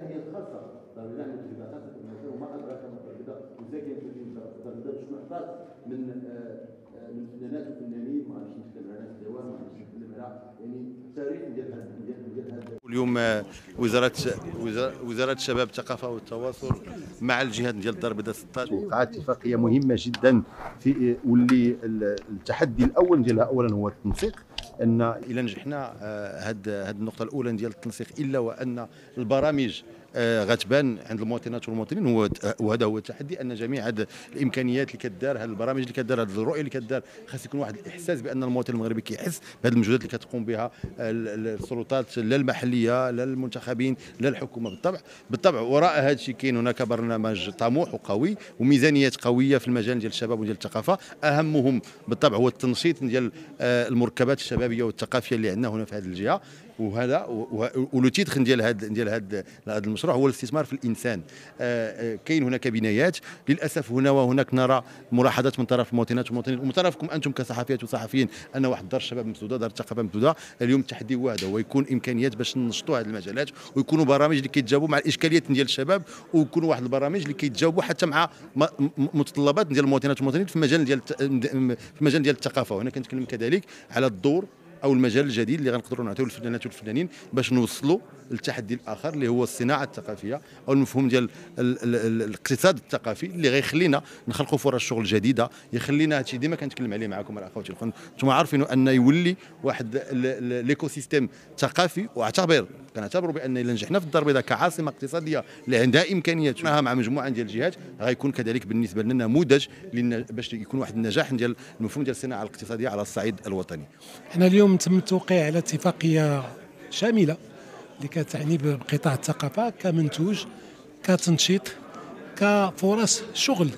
هي الخاصه ضربنا من التجربات وما ادراك ما الضربه وازاي كاين الضربه باش محتاط من فنانات وفنانين ما غاديش نتكلم على الدوام ما غاديش نتكلم على يعني التاريخ ديال هذا. اليوم وزاره الشباب الثقافه والتواصل مع الجهات ديال الدار البيضاء 16 وقعت اتفاقيه مهمه جدا في واللي التحدي الاول ديالها اولا هو التنسيق. ان الى نجحنا هاد النقطه الاولى ديال التنسيق الا وان البرامج غتبان عند المواطنات والمواطنين، وهذا هو التحدي، ان جميع هذه الامكانيات اللي كدار، هذه البرامج اللي كدار، هذه الرؤيه اللي كدار، خاص يكون واحد الاحساس بان المواطن المغربي كيحس بهذه المجهودات اللي كتقوم بها السلطات لا المحليه لا المنتخبين لا الحكومه. بالطبع وراء هذا الشيء كاين هناك برنامج طموح وقوي وميزانيات قويه في المجال ديال الشباب وديال الثقافه، اهمهم بالطبع هو التنشيط ديال المركبات الشبابيه والثقافيه اللي عندنا هنا في هذه الجهه. وهذا ولو تيتخ ديال هذا المشروع هو الاستثمار في الانسان. كاين هناك بنايات للاسف هنا وهناك نرى ملاحظات من طرف المواطنات والمواطنين ومن طرفكم انتم كصحفيات وصحفيين ان واحد دار الشباب مسدوده، دار الثقافه مسدوده. اليوم التحدي هو هذا، ويكون امكانيات باش ننشطوا هذه المجالات ويكونوا برامج اللي كيتجاوبوا مع الاشكاليات ديال الشباب، ويكونوا واحد البرامج اللي كيتجاوبوا حتى مع متطلبات ديال المواطنات والمواطنين في المجال ديال الثقافه. وهنا كنتكلم كذلك على الدور او المجال الجديد اللي غنقدروا نعطيو للفنانات والفنانين باش نوصلوا للتحدي الاخر اللي هو الصناعه الثقافيه او المفهوم ديال الاقتصاد الثقافي اللي غيخلينا نخلقوا فرص شغل جديده، يخلينا هادشي ديما كنتكلم عليه معكم اخواتي الاخوان، انتم عارفين ان يولي واحد ليكو سيستيم ثقافي. كنعتبروا بان الا نجحنا في الدار البيضاء كعاصمه اقتصاديه اللي عندها امكانيات مع مجموعه ديال الجهات، غيكون كذلك بالنسبه لنا نموذج باش يكون واحد النجاح ديال المفهوم ديال الصناعه الاقتصاديه على الصعيد الوطني. احنا اليوم تم التوقيع على اتفاقيه شامله اللي كتعني بقطاع الثقافه كمنتوج، كتنشيط، كفرص شغل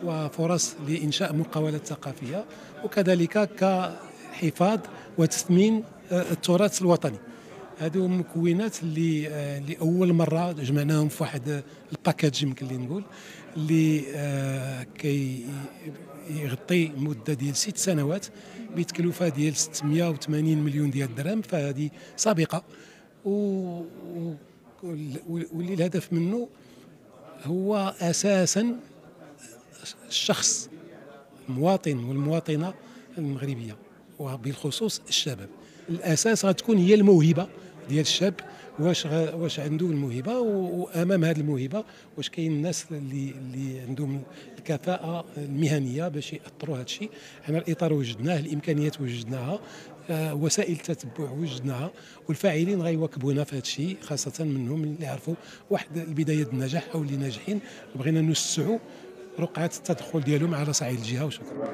وفرص لانشاء مقاولات ثقافيه، وكذلك كحفاظ وتثمين التراث الوطني. هذو مكونات اللي لاول مره جمعناهم في واحد الباكاج يمكن لي نقول اللي يغطي مده ديال 6 سنوات بتكلفه ديال 680 مليون ديال الدرهم، فهذه سابقه واللي الهدف منه هو اساسا الشخص المواطن والمواطنه المغربيه وبالخصوص الشباب. الاساس غتكون هي الموهبه ديال الشاب، واش عنده الموهبه، وامام هذه الموهبه واش كاين الناس اللي عندهم الكفاءه المهنيه باش ياثروا هذا الشيء. حنا الاطار وجدناه، الامكانيات وجدناها، وسائل التتبع وجدناها، والفاعلين غيواكبونا في هذا الشيء، خاصه منهم اللي عرفوا واحد البدايه النجاح او اللي ناجحين بغينا نوسعوا رقعه التدخل ديالهم على صعيد الجهه. وشكرا.